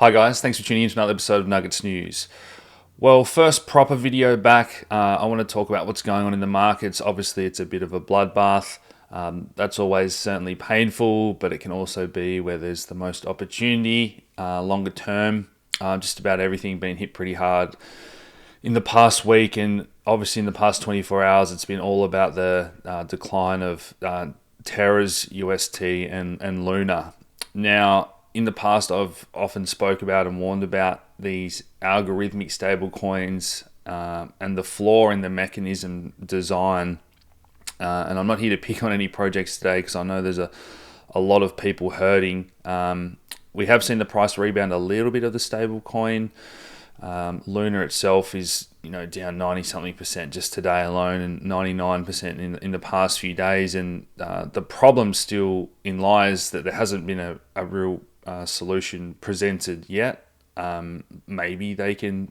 Hi guys, thanks for tuning in to another episode of Nuggets News. Well, first proper video back. I want to talk about what's going on in the markets. Obviously, it's a bit of a bloodbath. That's always certainly painful, but it can also be where there's the most opportunity longer term. Just about everything been hit pretty hard in the past week, and obviously in the past 24 hours, it's been all about the decline of Terra's UST and Luna. Now, in the past, I've often spoke about and warned about these algorithmic stablecoins and the flaw in the mechanism design. And I'm not here to pick on any projects today because I know there's a lot of people hurting. We have seen the price rebound a little bit of the stablecoin. Luna itself is down 90-something% just today alone, and 99% in the past few days. And the problem still lies that there hasn't been a real solution presented yet. Maybe they can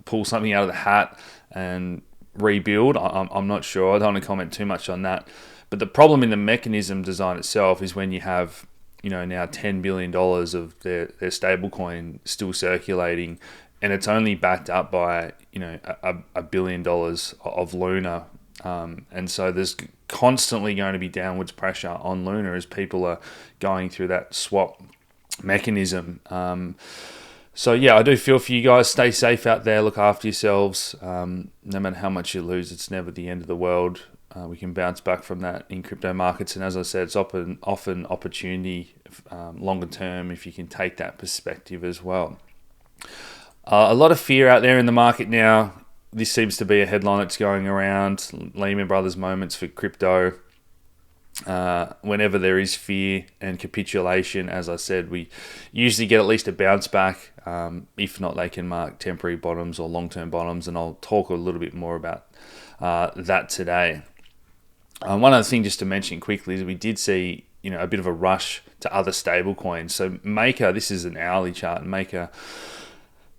pull something out of the hat and rebuild. I'm not sure. I don't want to comment too much on that. But the problem in the mechanism design itself is when you have now $10 billion of their stablecoin still circulating, and it's only backed up by $1 billion of Luna, and so there's constantly going to be downwards pressure on Luna as people are going through that swap mechanism. So yeah, I do feel for you guys. Stay safe out there. Look after yourselves. No matter how much you lose, it's never the end of the world. We can bounce back from that in crypto markets, and as I said, it's often opportunity longer term if you can take that perspective as well. A lot of fear out there in the market now. This seems to be a headline that's going around. Lehman Brothers moments for crypto. Whenever there is fear and capitulation, as I said, we usually get at least a bounce back. If not, they can mark temporary bottoms or long-term bottoms, and I'll talk a little bit more about that today. One other thing just to mention quickly is we did see a bit of a rush to other stable coins. So Maker, this is an hourly chart, Maker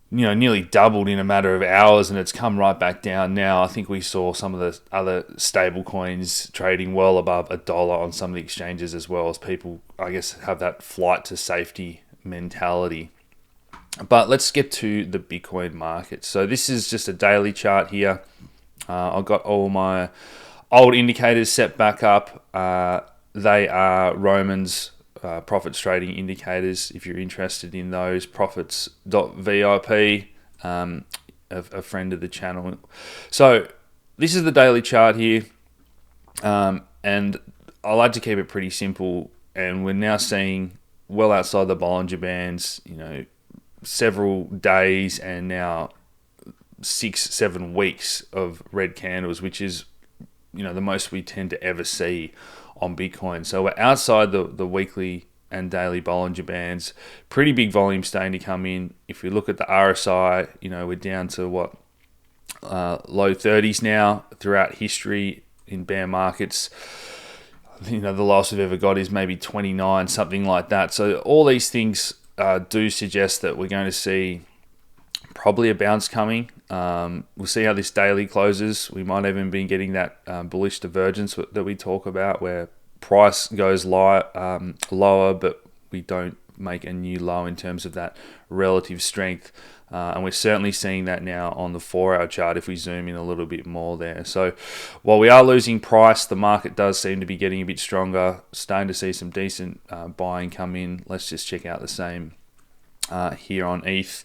nearly doubled in a matter of hours, and it's come right back down now. I think we saw some of the other stable coins trading well above $1 on some of the exchanges, as well as people, I guess, have that flight to safety mentality. But let's get to the Bitcoin market. So this is just a daily chart here. I've got all my old indicators set back up. They are Roman's profits trading indicators. If you're interested in those, prophets.vip, a friend of the channel. So this is the daily chart here, and I like to keep it pretty simple. And we're now seeing well outside the Bollinger Bands, several days and now 6-7 weeks of red candles, which is the most we tend to ever see on Bitcoin. So we're outside the weekly and daily Bollinger Bands. Pretty big volume starting to come in. If we look at the RSI, we're down to low 30s now throughout history in bear markets. The lowest we've ever got is maybe 29, something like that. So all these things do suggest that we're going to see probably a bounce coming. We'll see how this daily closes. We might even be getting that bullish divergence that we talk about, where price goes lower, but we don't make a new low in terms of that relative strength. And we're certainly seeing that now on the 4-hour chart if we zoom in a little bit more there. So while we are losing price, the market does seem to be getting a bit stronger, starting to see some decent buying come in. Let's just check out the same here on ETH.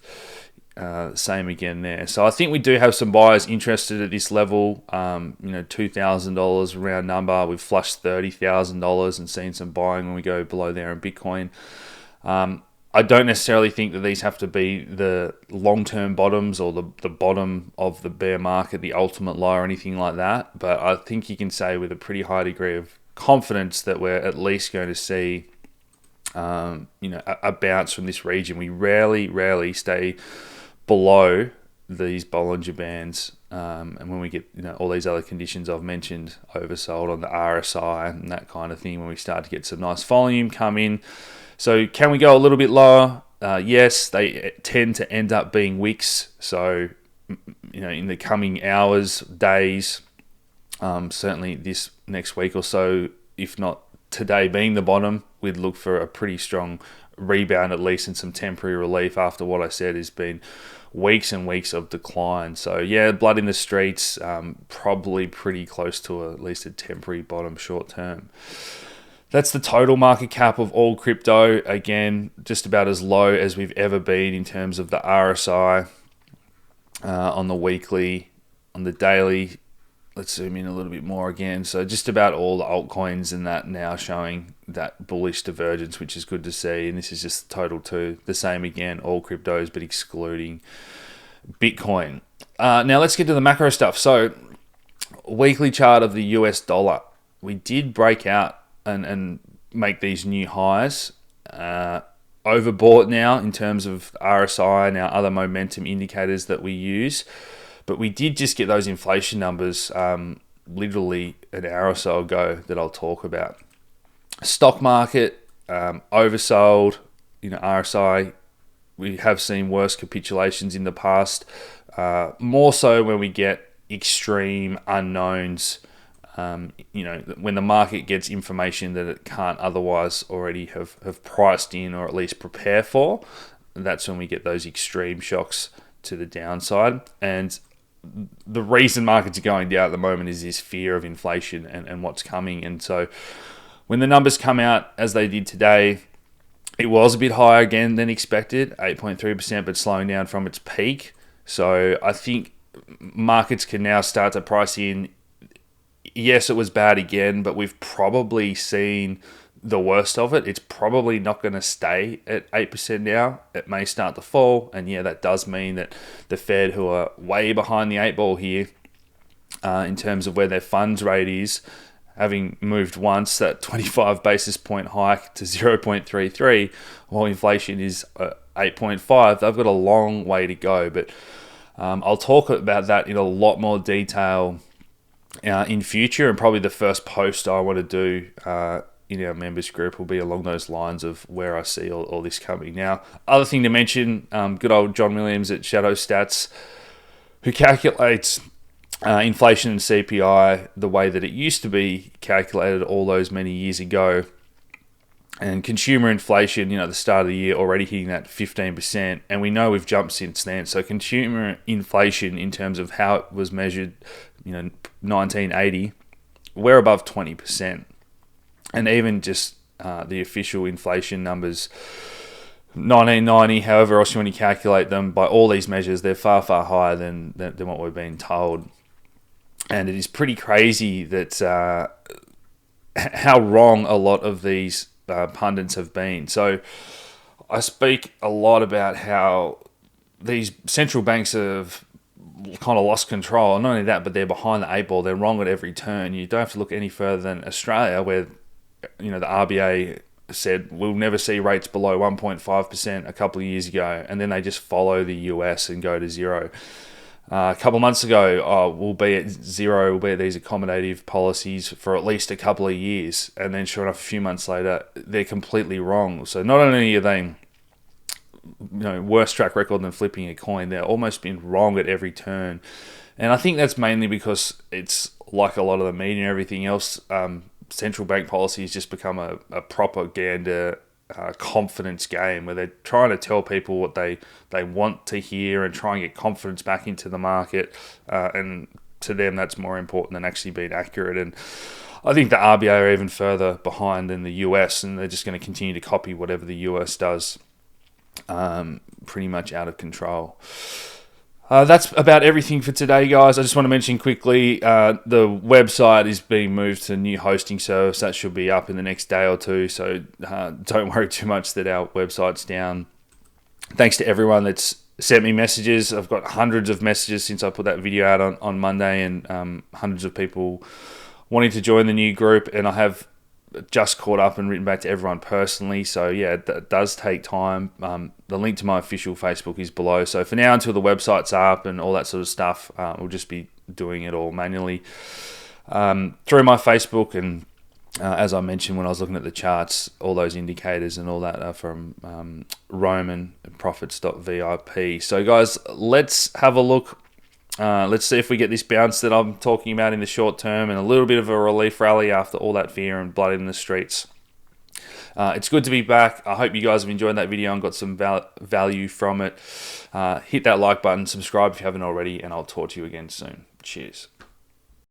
Same again there. So I think we do have some buyers interested at this level. $2,000 round number. We've flushed $30,000 and seen some buying when we go below there in Bitcoin. I don't necessarily think that these have to be the long-term bottoms or the bottom of the bear market, the ultimate low or anything like that. But I think you can say with a pretty high degree of confidence that we're at least going to see a bounce from this region. We rarely stay below these Bollinger Bands, and when we get all these other conditions I've mentioned, oversold on the RSI and that kind of thing, when we start to get some nice volume come in. So can we go a little bit lower? Yes, they tend to end up being wicks. So in the coming hours, days, certainly this next week or so, if not today being the bottom, we'd look for a pretty strong rebound at least and some temporary relief after what I said has been weeks and weeks of decline. So yeah, blood in the streets, probably pretty close to at least a temporary bottom short term. That's the total market cap of all crypto. Again, just about as low as we've ever been in terms of the RSI on the weekly, on the daily. Let's zoom in a little bit more again. So just about all the altcoins and that now showing that bullish divergence, which is good to see. And this is just total too. The same again, all cryptos, but excluding Bitcoin. Now let's get to the macro stuff. So weekly chart of the US dollar. We did break out and make these new highs. Overbought now in terms of RSI and our other momentum indicators that we use. But we did just get those inflation numbers literally an hour or so ago that I'll talk about. Stock market, oversold, RSI. We have seen worse capitulations in the past. More so when we get extreme unknowns. When the market gets information that it can't otherwise already have priced in or at least prepare for, that's when we get those extreme shocks to the downside. And the reason markets are going down at the moment is this fear of inflation and what's coming. And so when the numbers come out as they did today, it was a bit higher again than expected, 8.3%, but slowing down from its peak. So I think markets can now start to price in, yes, it was bad again, but we've probably seen the worst of it. It's probably not going to stay at 8% now. It may start to fall. And yeah, that does mean that the Fed, who are way behind the 8 ball here in terms of where their funds rate is, having moved once that 25 basis point hike to 0.33, while inflation is 8.5, they've got a long way to go. But I'll talk about that in a lot more detail in future, and probably the first post I want to do in our members group will be along those lines of where I see all this coming. Now, other thing to mention, good old John Williams at Shadow Stats, who calculates inflation and CPI the way that it used to be calculated all those many years ago. And consumer inflation, the start of the year already hitting that 15%, and we know we've jumped since then. So consumer inflation in terms of how it was measured, 1980, we're above 20%. And even just the official inflation numbers, 1990, however else you want to calculate them, by all these measures, they're far, far higher than what we're being told. And it is pretty crazy that how wrong a lot of these pundits have been. So I speak a lot about how these central banks have kind of lost control. Not only that, but they're behind the 8 ball. They're wrong at every turn. You don't have to look any further than Australia, where the RBA said we'll never see rates below 1.5% a couple of years ago, and then they just follow the US and go to zero. A couple of months ago, we'll be at zero, we'll be at these accommodative policies for at least a couple of years, and then sure enough, a few months later, they're completely wrong. So not only are they worse track record than flipping a coin, they're almost been wrong at every turn. And I think that's mainly because it's like a lot of the media and everything else, central bank policy has just become a propaganda confidence game where they're trying to tell people what they want to hear and try and get confidence back into the market. And to them, that's more important than actually being accurate. And I think the RBA are even further behind than the US, and they're just going to continue to copy whatever the US does. Pretty much out of control. That's about everything for today, guys. I just want to mention quickly, the website is being moved to a new hosting service. That should be up in the next day or two, so don't worry too much that our website's down. Thanks to everyone that's sent me messages. I've got hundreds of messages since I put that video out on Monday, and hundreds of people wanting to join the new group, and I have just caught up and written back to everyone personally. So yeah, that does take time. The link to my official Facebook is below. So for now, until the website's up and all that sort of stuff, we'll just be doing it all manually through my Facebook. And as I mentioned when I was looking at the charts, all those indicators and all that are from Roman and prophets.vip. So guys, let's have a look. Let's see if we get this bounce that I'm talking about in the short term and a little bit of a relief rally after all that fear and blood in the streets. It's good to be back. I hope you guys have enjoyed that video and got some value from it. Hit that like button, subscribe if you haven't already, and I'll talk to you again soon. Cheers.